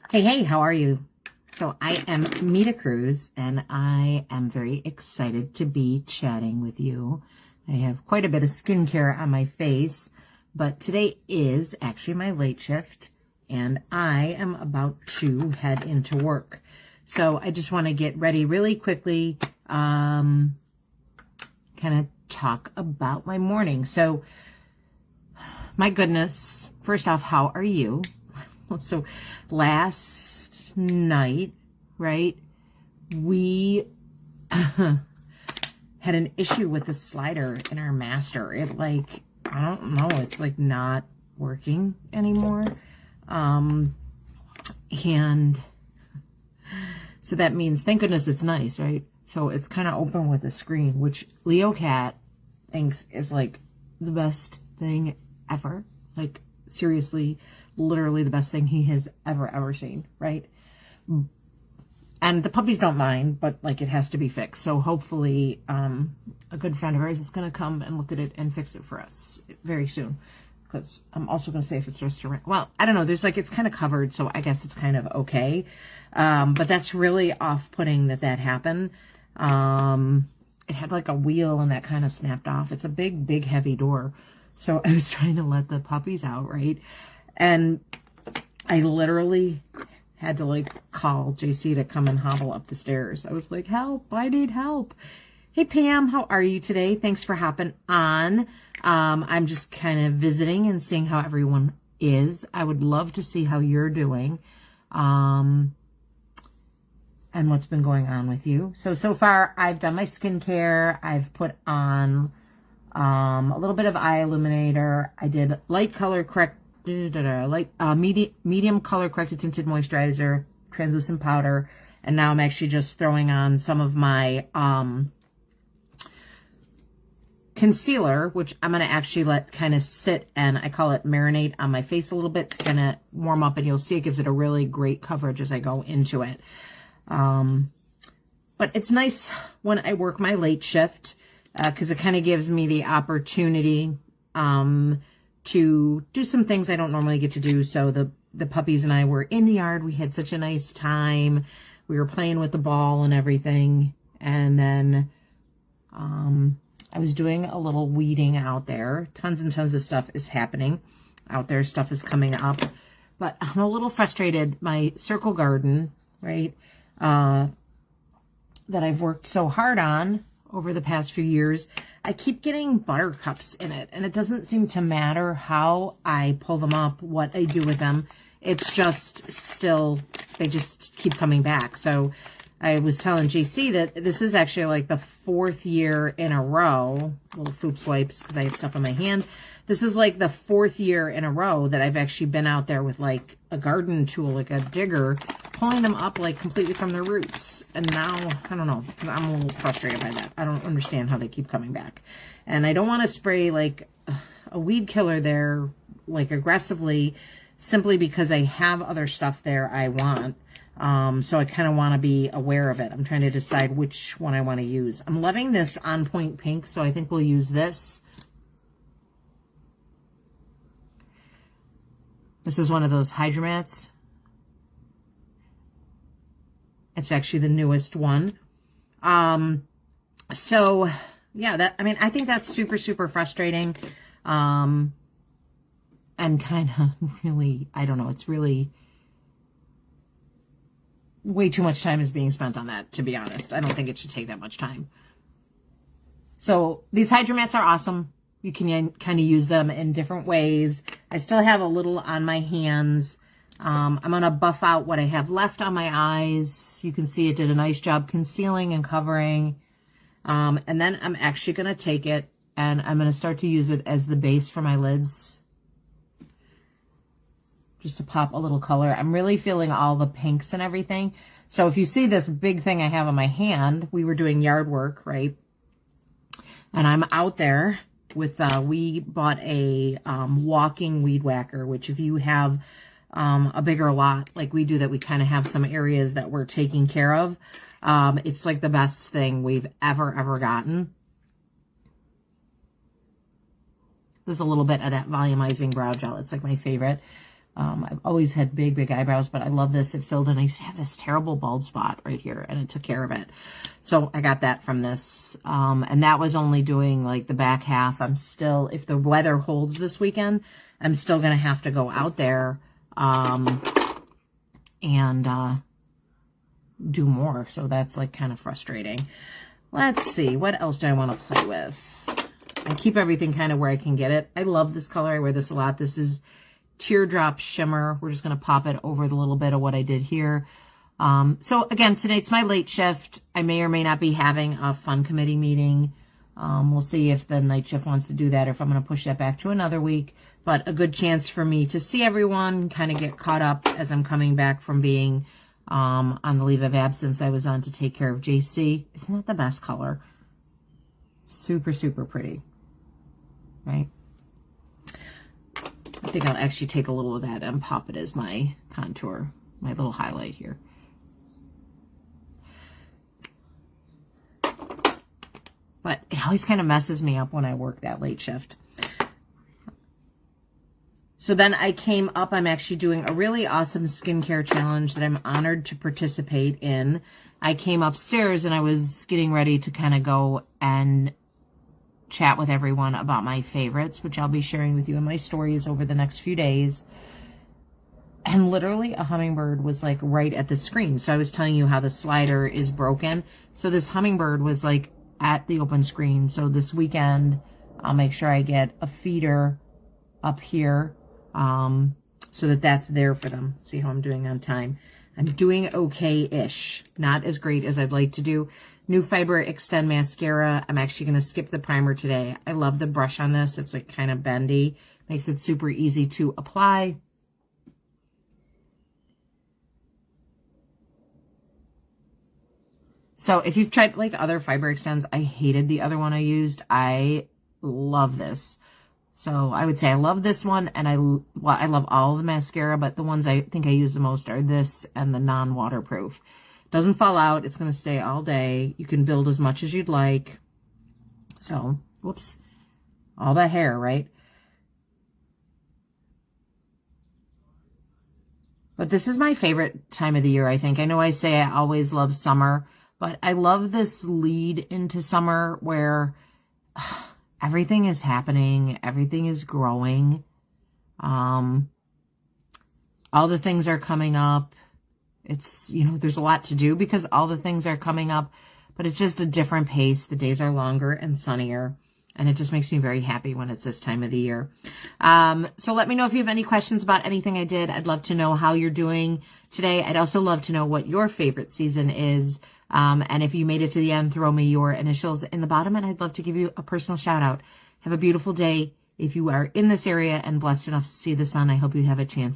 Hey, how are you? So I am Mita Cruz, and I am very excited to be chatting with you. I have quite a bit of skincare on my face, but today is actually my late shift, and I am about to head into work. So I just want to get ready really quickly, kind of talk about my morning. So, my goodness, first off, how are you? So last night, right, we had an issue with the slider in our master. It I don't know, it's not working anymore. And so that means, thank goodness it's nice, right? So it's kind of open with a screen, which Leo Cat thinks is the best thing ever. Seriously, literally the best thing he has ever seen, right? And the puppies don't mind, but it has to be fixed. So hopefully a good friend of ours is going to come and look at it and fix it for us very soon. Because I'm also going to say if it starts to rain, well, I don't know, there's it's kind of covered, so I guess it's kind of okay. But that's really off-putting that happened. It had a wheel and that kind of snapped off. It's a big heavy door. So I was trying to let the puppies out, right? And I literally had to call JC to come and hobble up the stairs. I was like, help, I need help. Hey Pam, how are you today? Thanks for hopping on. I'm just kind of visiting and seeing how everyone is. I would love to see how you're doing. And what's been going on with you. So far I've done my skincare. I've put on a little bit of EYELUMINATOR. I did light color correct, medium color corrected tinted moisturizer, translucent powder, and now I'm actually just throwing on some of my concealer, which I'm going to actually let kind of sit, and I call it marinate on my face a little bit to kind of warm up, and you'll see it gives it a really great coverage as I go into it. But it's nice when I work my late shift, because it kind of gives me the opportunity to do some things I don't normally get to do. So the puppies and I were in the yard. We had such a nice time. We were playing with the ball and everything. And then I was doing a little weeding out there. Tons and tons of stuff is happening out there. Stuff is coming up. But I'm a little frustrated. My circle garden, right, that I've worked so hard on over the past few years, I keep getting buttercups in it, and it doesn't seem to matter how I pull them up, what I do with them. It's just still, they just keep coming back. So I was telling JC that this is actually the 4th year in a row, little foop swipes because I have stuff on my hand. This is the 4th year in a row that I've actually been out there with a garden tool, a digger, pulling them up completely from their roots. And now, I don't know, I'm a little frustrated by that. I don't understand how they keep coming back. And I don't want to spray a weed killer there aggressively, simply because I have other stuff there I want. So I kind of want to be aware of it. I'm trying to decide which one I want to use. I'm loving this On Point Pink, so I think we'll use this. This is one of those HYDRAMATTEs. It's actually the newest one. So yeah, I think that's super frustrating. And kind of really, I don't know, it's really way too much time is being spent on that, to be honest. I don't think it should take that much time. So these HYDRAMATTEs are awesome. You can kind of use them in different ways. I still have a little on my hands. I'm going to buff out what I have left on my eyes. You can see it did a nice job concealing and covering. And then I'm actually going to take it and I'm going to start to use it as the base for my lids. Just to pop a little color. I'm really feeling all the pinks and everything. So if you see this big thing I have on my hand, we were doing yard work, right? And I'm out there with, we bought a walking weed whacker, which if you have a bigger lot like we do, that we kind of have some areas that we're taking care of, it's the best thing we've ever gotten. There's a little bit of that volumizing brow gel. It's my favorite. I've always had big eyebrows, but I love this. It filled in. I used to have this terrible bald spot right here, and it took care of it. So I got that from this. And that was only doing like the back half. I'm still, if the weather holds this weekend, I'm still going to have to go out there and do more. So that's like kind of frustrating. Let's see. What else do I want to play with? I keep everything kind of where I can get it. I love this color. I wear this a lot. This is Teardrop Shimmer. We're just going to pop it over the little bit of what I did here. So again, tonight's my late shift. I may or may not be having a fun committee meeting. We'll see if the night shift wants to do that or if I'm going to push that back to another week. But a good chance for me to see everyone, kind of get caught up as I'm coming back from being on the leave of absence I was on to take care of JC. Isn't that the best color? Super, super pretty. Right? I think I'll actually take a little of that and pop it as my contour, my little highlight here. But it always kind of messes me up when I work that late shift. So then I came up, I'm actually doing a really awesome skincare challenge that I'm honored to participate in. I came upstairs and I was getting ready to kind of go and chat with everyone about my favorites, which I'll be sharing with you in my stories over the next few days. And literally a hummingbird was like right at the screen. So I was telling you how the slider is broken. So this hummingbird was like at the open screen. So this weekend, I'll make sure I get a feeder up here so that that's there for them. See how I'm doing on time. I'm doing okay-ish. Not as great as I'd like to do. New FIBEREXTEND mascara. I'm actually going to skip the primer today. I love the brush on this. It's like kind of bendy. Makes it super easy to apply. So if you've tried like other FIBEREXTENDs, I hated the other one I used. I love this. So I would say I love this one, and I love all of the mascara, but the ones I think I use the most are this and the non-waterproof. Doesn't fall out. It's going to stay all day. You can build as much as you'd like. So, whoops. All that hair, right? But this is my favorite time of the year, I think. I know I say I always love summer, but I love this lead into summer where everything is happening. Everything is growing. All the things are coming up. It's, you know, there's a lot to do because all the things are coming up, but it's just a different pace. The days are longer and sunnier, and it just makes me very happy when it's this time of the year. So let me know if you have any questions about anything I did. I'd love to know how you're doing today. I'd also love to know what your favorite season is. And if you made it to the end, throw me your initials in the bottom, and I'd love to give you a personal shout out. Have a beautiful day. If you are in this area and blessed enough to see the sun, I hope you have a chance